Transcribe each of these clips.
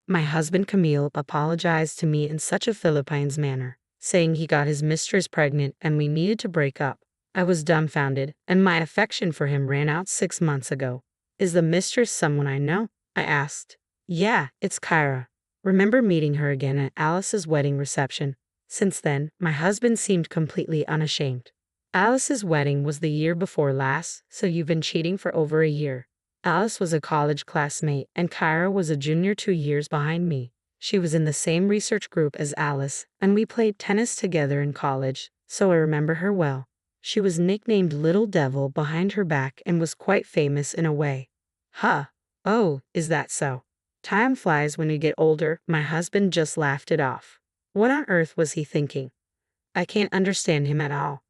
My husband Camille apologized to me in such a Philippines manner, saying he got his mistress pregnant and we needed to break up. I was dumbfounded, and my affection for him ran out 6 months ago. Is the mistress someone I know? I asked. Yeah, it's Kyra. Remember meeting her again at Alice's wedding reception. Since then, my husband seemed completely unashamed. Alice's wedding was the year before last, so you've been cheating for over a year. Alice was a college classmate, and Kyra was a junior 2 years behind me. She was in the same research group as Alice, and we played tennis together in college, so I remember her well. She was nicknamed Little Devil behind her back and was quite famous in a way. Huh. Oh, is that so? Time flies when you get older. My husband just laughed it off. What on earth was he thinking? I can't understand him at all.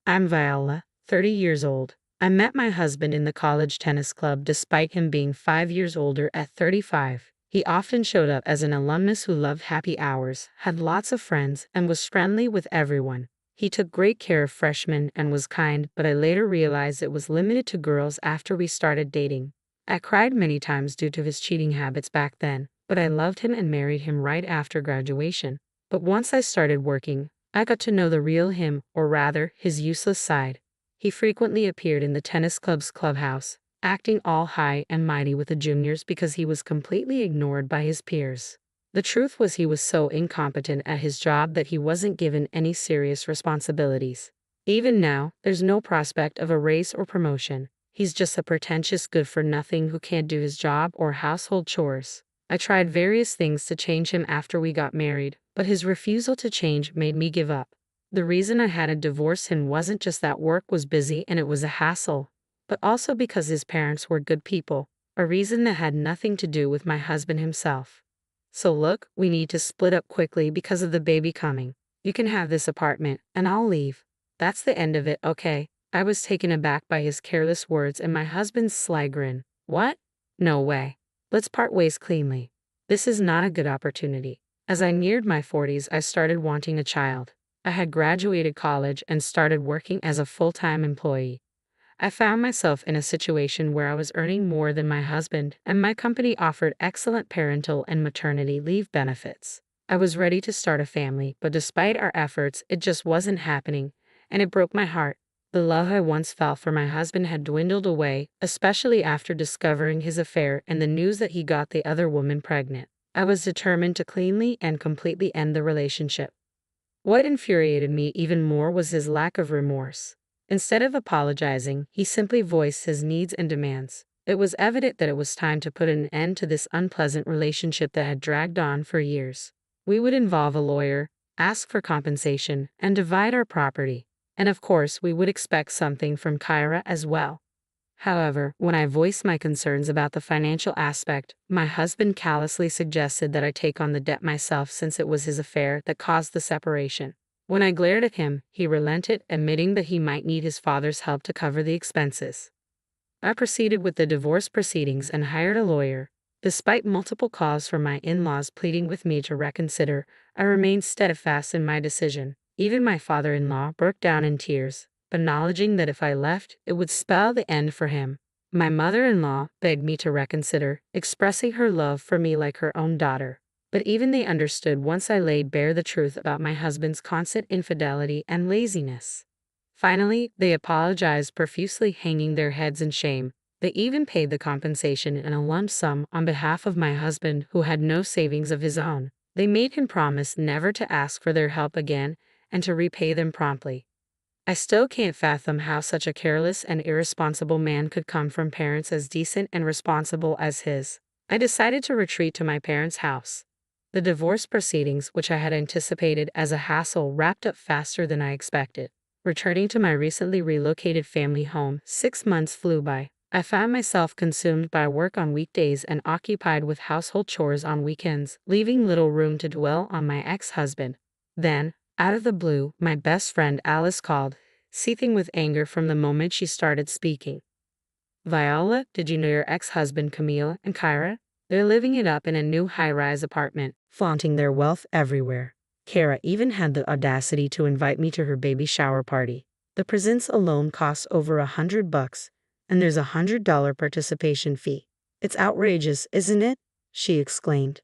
I'm Viola, 30 years old. I met my husband in the college tennis club despite him being 5 years older at 35. He often showed up as an alumnus who loved happy hours, had lots of friends, and was friendly with everyone. He took great care of freshmen and was kind, but I later realized it was limited to girls after we started dating. I cried many times due to his cheating habits back then, but I loved him and married him right after graduation. But once I started working, I got to know the real him, or rather, his useless side. He frequently appeared in the tennis club's clubhouse, acting all high and mighty with the juniors because he was completely ignored by his peers. The truth was he was so incompetent at his job that he wasn't given any serious responsibilities. Even now, there's no prospect of a raise or promotion. He's just a pretentious good-for-nothing who can't do his job or household chores. I tried various things to change him after we got married, but his refusal to change made me give up. The reason I had to divorce him wasn't just that work was busy and it was a hassle, but also because his parents were good people, a reason that had nothing to do with my husband himself. So look, we need to split up quickly because of the baby coming. You can have this apartment, and I'll leave. That's the end of it, okay? I was taken aback by his careless words and my husband's sly grin. What? No way. Let's part ways cleanly. This is not a good opportunity. As I neared my 40s, I started wanting a child. I had graduated college and started working as a full-time employee. I found myself in a situation where I was earning more than my husband, and my company offered excellent parental and maternity leave benefits. I was ready to start a family, but despite our efforts, it just wasn't happening, and it broke my heart. The love I once felt for my husband had dwindled away, especially after discovering his affair and the news that he got the other woman pregnant. I was determined to cleanly and completely end the relationship. What infuriated me even more was his lack of remorse. Instead of apologizing, he simply voiced his needs and demands. It was evident that it was time to put an end to this unpleasant relationship that had dragged on for years. We would involve a lawyer, ask for compensation, and divide our property. And of course, we would expect something from Kyra as well. However, when I voiced my concerns about the financial aspect, my husband callously suggested that I take on the debt myself since it was his affair that caused the separation. When I glared at him, he relented, admitting that he might need his father's help to cover the expenses. I proceeded with the divorce proceedings and hired a lawyer. Despite multiple calls from my in-laws pleading with me to reconsider, I remained steadfast in my decision. Even my father-in-law broke down in tears, acknowledging that if I left, it would spell the end for him. My mother-in-law begged me to reconsider, expressing her love for me like her own daughter. But even they understood once I laid bare the truth about my husband's constant infidelity and laziness. Finally, they apologized profusely, hanging their heads in shame. They even paid the compensation in a lump sum on behalf of my husband, who had no savings of his own. They made him promise never to ask for their help again and to repay them promptly. I still can't fathom how such a careless and irresponsible man could come from parents as decent and responsible as his. I decided to retreat to my parents' house. The divorce proceedings, which I had anticipated as a hassle, wrapped up faster than I expected. Returning to my recently relocated family home, 6 months flew by. I found myself consumed by work on weekdays and occupied with household chores on weekends, leaving little room to dwell on my ex-husband. Then, out of the blue, my best friend Alice called, seething with anger from the moment she started speaking. Viola, did you know your ex-husband Camille and Kyra? They're living it up in a new high-rise apartment, flaunting their wealth everywhere. Kara even had the audacity to invite me to her baby shower party. The presents alone cost over $100, and there's a $100 participation fee. It's outrageous, isn't it? She exclaimed.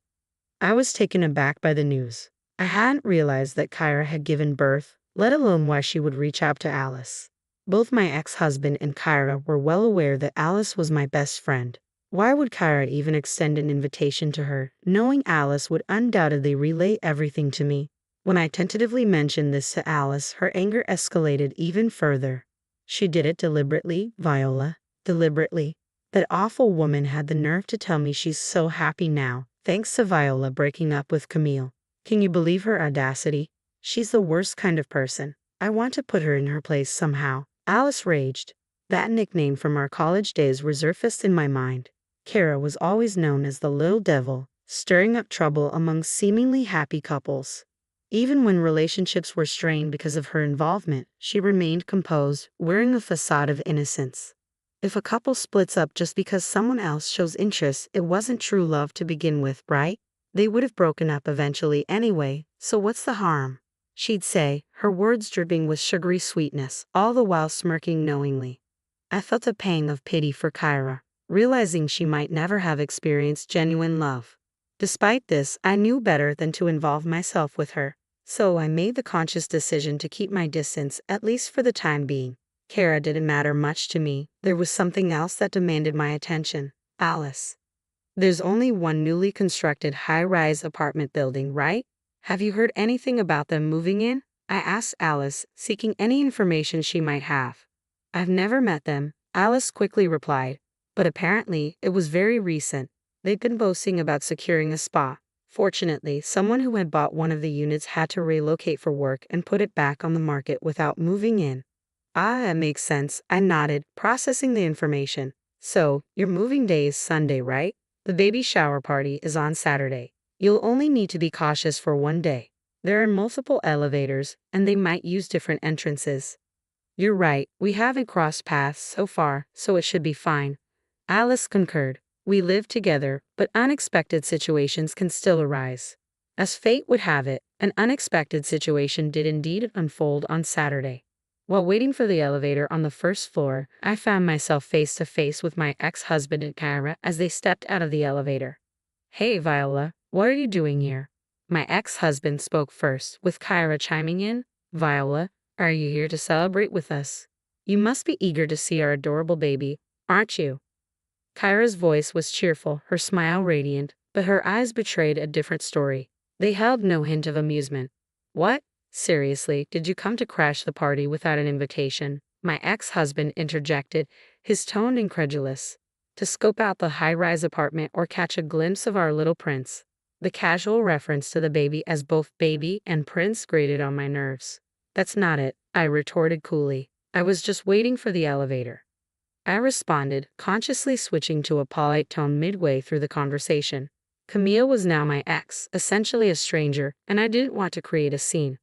I was taken aback by the news. I hadn't realized that Kyra had given birth, let alone why she would reach out to Alice. Both my ex-husband and Kyra were well aware that Alice was my best friend. Why would Kyra even extend an invitation to her, knowing Alice would undoubtedly relay everything to me? When I tentatively mentioned this to Alice, her anger escalated even further. She did it deliberately, Viola. Deliberately. That awful woman had the nerve to tell me she's so happy now, thanks to Viola breaking up with Camille. Can you believe her audacity? She's the worst kind of person. I want to put her in her place somehow. Alice raged. That nickname from our college days resurfaced in my mind. Kara was always known as the little devil, stirring up trouble among seemingly happy couples. Even when relationships were strained because of her involvement, she remained composed, wearing a facade of innocence. If a couple splits up just because someone else shows interest, it wasn't true love to begin with, right? They would have broken up eventually anyway, so what's the harm? She'd say, her words dripping with sugary sweetness, all the while smirking knowingly. I felt a pang of pity for Kyra, realizing she might never have experienced genuine love. Despite this, I knew better than to involve myself with her, so I made the conscious decision to keep my distance, at least for the time being. Kara didn't matter much to me. There was something else that demanded my attention. Alice. There's only one newly constructed high-rise apartment building, right? Have you heard anything about them moving in? I asked Alice, seeking any information she might have. I've never met them, Alice quickly replied, but apparently it was very recent. They'd been boasting about securing a spot. Fortunately, someone who had bought one of the units had to relocate for work and put it back on the market without moving in. Ah, that makes sense, I nodded, processing the information. So, your moving day is Sunday, right? The baby shower party is on Saturday. You'll only need to be cautious for one day. There are multiple elevators, and they might use different entrances. You're right, we haven't crossed paths so far, so it should be fine. Alice concurred. We live together, but unexpected situations can still arise. As fate would have it, an unexpected situation did indeed unfold on Saturday. While waiting for the elevator on the first floor, I found myself face to face with my ex-husband and Kyra as they stepped out of the elevator. Hey, Viola, what are you doing here? My ex-husband spoke first, with Kyra chiming in. Viola, are you here to celebrate with us? You must be eager to see our adorable baby, aren't you? Kyra's voice was cheerful, her smile radiant, but her eyes betrayed a different story. They held no hint of amusement. What? Seriously, did you come to crash the party without an invitation? My ex-husband interjected, his tone incredulous. To scope out the high-rise apartment or catch a glimpse of our little prince. The casual reference to the baby as both baby and prince grated on my nerves. That's not it, I retorted coolly. I was just waiting for the elevator. I responded, consciously switching to a polite tone midway through the conversation. Camille was now my ex, essentially a stranger, and I didn't want to create a scene.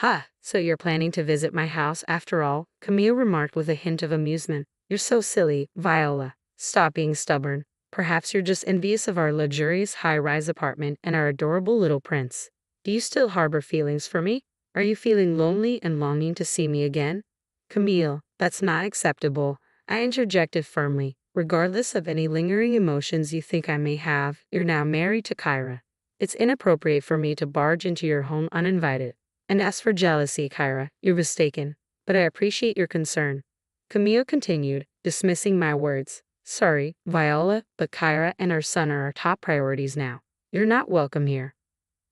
Ha, so you're planning to visit my house after all? Camille remarked with a hint of amusement. You're so silly, Viola. Stop being stubborn. Perhaps you're just envious of our luxurious high-rise apartment and our adorable little prince. Do you still harbor feelings for me? Are you feeling lonely and longing to see me again? Camille, that's not acceptable, I interjected firmly. Regardless of any lingering emotions you think I may have, you're now married to Kyra. It's inappropriate for me to barge into your home uninvited. And as for jealousy, Kyra, you're mistaken. But I appreciate your concern. Camille continued, dismissing my words. Sorry, Viola, but Kyra and our son are our top priorities now. You're not welcome here.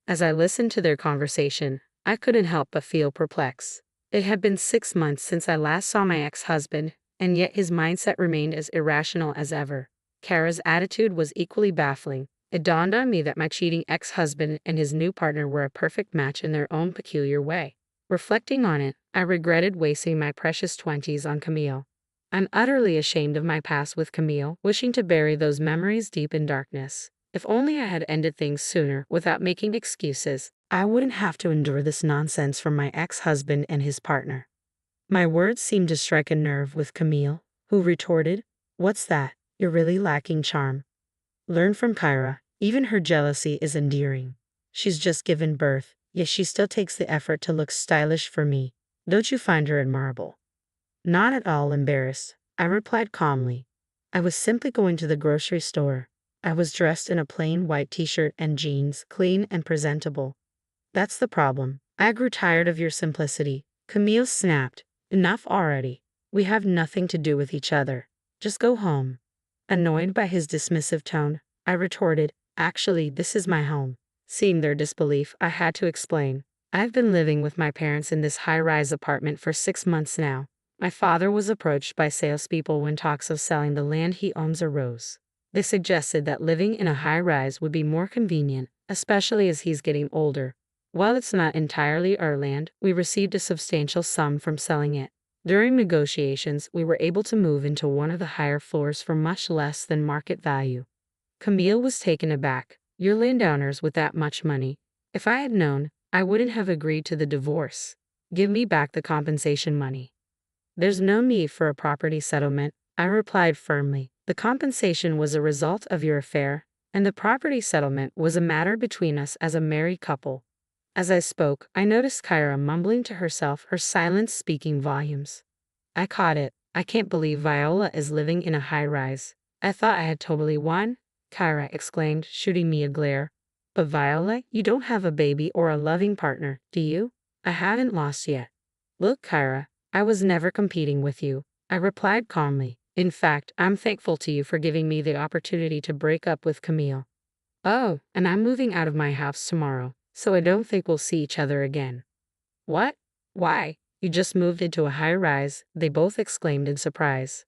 As I listened to their conversation, I couldn't help but feel perplexed. It had been 6 months since I last saw my ex-husband, and yet his mindset remained as irrational as ever. Kara's attitude was equally baffling. It dawned on me that my cheating ex-husband and his new partner were a perfect match in their own peculiar way. Reflecting on it, I regretted wasting my precious 20s on Camille. I'm utterly ashamed of my past with Camille, wishing to bury those memories deep in darkness. If only I had ended things sooner without making excuses, I wouldn't have to endure this nonsense from my ex-husband and his partner. My words seemed to strike a nerve with Camille, who retorted, What's that? You're really lacking charm. Learn from Kyra. Even her jealousy is endearing. She's just given birth, yet she still takes the effort to look stylish for me. Don't you find her admirable? Not at all embarrassed, I replied calmly. I was simply going to the grocery store. I was dressed in a plain white t-shirt and jeans, clean and presentable. That's the problem. I grew tired of your simplicity. Camille snapped. Enough already. We have nothing to do with each other. Just go home. Annoyed by his dismissive tone, I retorted, actually, this is my home. Seeing their disbelief, I had to explain. I've been living with my parents in this high-rise apartment for 6 months now. My father was approached by salespeople when talks of selling the land he owns arose. They suggested that living in a high-rise would be more convenient, especially as he's getting older. While it's not entirely our land, we received a substantial sum from selling it. During negotiations, we were able to move into one of the higher floors for much less than market value. Camille was taken aback. You're landowners with that much money. If I had known, I wouldn't have agreed to the divorce. Give me back the compensation money. There's no need for a property settlement, I replied firmly. The compensation was a result of your affair, and the property settlement was a matter between us as a married couple. As I spoke, I noticed Kyra mumbling to herself, her silence speaking volumes. I caught it. I can't believe Viola is living in a high-rise. I thought I had totally won, Kyra exclaimed, shooting me a glare. But Viola, you don't have a baby or a loving partner, do you? I haven't lost yet. Look, Kyra, I was never competing with you, I replied calmly. In fact, I'm thankful to you for giving me the opportunity to break up with Camille. Oh, and I'm moving out of my house tomorrow, so I don't think we'll see each other again. What? Why? You just moved into a high-rise, they both exclaimed in surprise.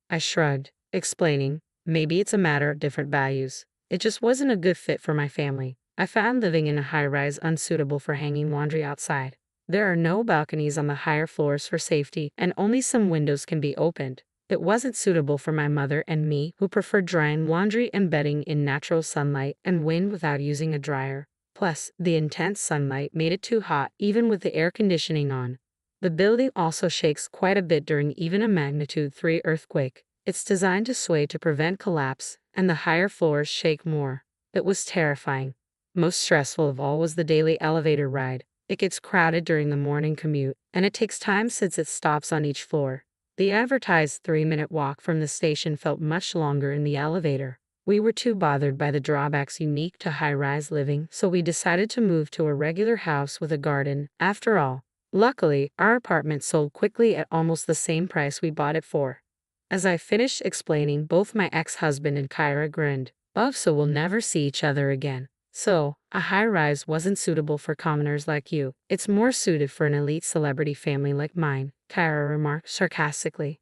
I shrugged, explaining, maybe it's a matter of different values. It just wasn't a good fit for my family. I found living in a high-rise unsuitable for hanging laundry outside. There are no balconies on the higher floors for safety, and only some windows can be opened. It wasn't suitable for my mother and me, who preferred drying laundry and bedding in natural sunlight and wind without using a dryer. Plus, the intense sunlight made it too hot even with the air conditioning on. The building also shakes quite a bit during even a magnitude 3 earthquake. It's designed to sway to prevent collapse, and the higher floors shake more. It was terrifying. Most stressful of all was the daily elevator ride. It gets crowded during the morning commute, and it takes time since it stops on each floor. The advertised 3-minute walk from the station felt much longer in the elevator. We were too bothered by the drawbacks unique to high-rise living, so we decided to move to a regular house with a garden. After all, luckily, our apartment sold quickly at almost the same price we bought it for. As I finished explaining, both my ex-husband and Kyra grinned. Oh, so we'll never see each other again. So, a high-rise wasn't suitable for commoners like you. It's more suited for an elite celebrity family like mine, Kyra remarked sarcastically.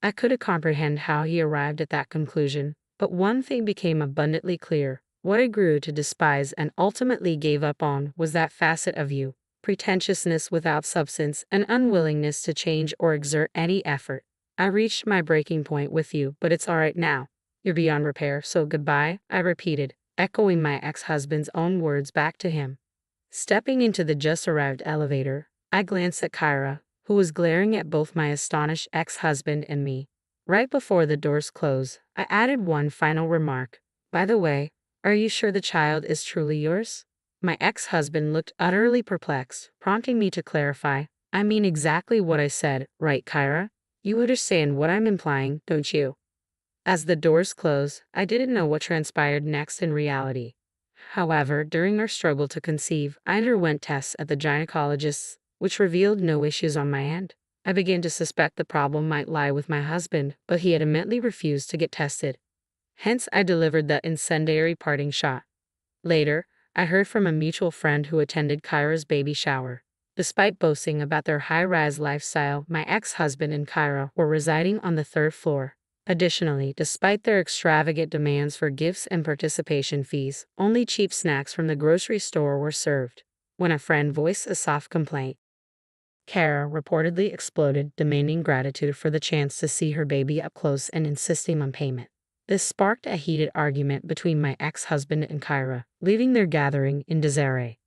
I couldn't comprehend how he arrived at that conclusion, but one thing became abundantly clear. What I grew to despise and ultimately gave up on was that facet of you, pretentiousness without substance, and unwillingness to change or exert any effort. I reached my breaking point with you, but it's all right now. You're beyond repair, so goodbye, I repeated, echoing my ex-husband's own words back to him. Stepping into the just-arrived elevator, I glanced at Kyra, who was glaring at both my astonished ex-husband and me. Right before the doors closed, I added one final remark. By the way, are you sure the child is truly yours? My ex-husband looked utterly perplexed, prompting me to clarify. I mean exactly what I said, right, Kyra? You understand what I'm implying, don't you? As the doors closed, I didn't know what transpired next in reality. However, during our struggle to conceive, I underwent tests at the gynecologist, which revealed no issues on my end. I began to suspect the problem might lie with my husband, but he adamantly refused to get tested. Hence, I delivered the incendiary parting shot. Later, I heard from a mutual friend who attended Kyra's baby shower. Despite boasting about their high-rise lifestyle, my ex-husband and Kyra were residing on the 3rd floor. Additionally, despite their extravagant demands for gifts and participation fees, only cheap snacks from the grocery store were served. When a friend voiced a soft complaint, Kara reportedly exploded, demanding gratitude for the chance to see her baby up close and insisting on payment. This sparked a heated argument between my ex-husband and Kyra, leaving their gathering in disarray.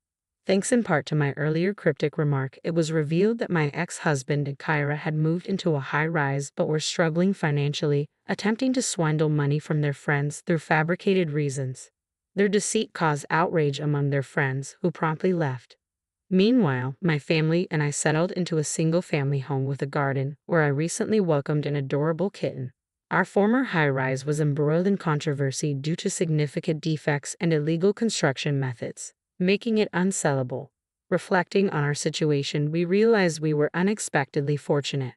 Thanks in part to my earlier cryptic remark, it was revealed that my ex-husband and Kyra had moved into a high-rise but were struggling financially, attempting to swindle money from their friends through fabricated reasons. Their deceit caused outrage among their friends, who promptly left. Meanwhile, my family and I settled into a single-family home with a garden, where I recently welcomed an adorable kitten. Our former high-rise was embroiled in controversy due to significant defects and illegal construction methods, making it unsellable. Reflecting on our situation, we realized we were unexpectedly fortunate.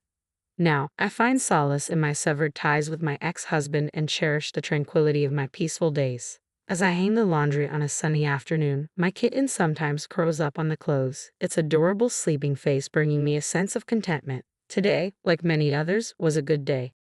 Now, I find solace in my severed ties with my ex-husband and cherish the tranquility of my peaceful days. As I hang the laundry on a sunny afternoon, my kitten sometimes curls up on the clothes, its adorable sleeping face bringing me a sense of contentment. Today, like many others, was a good day.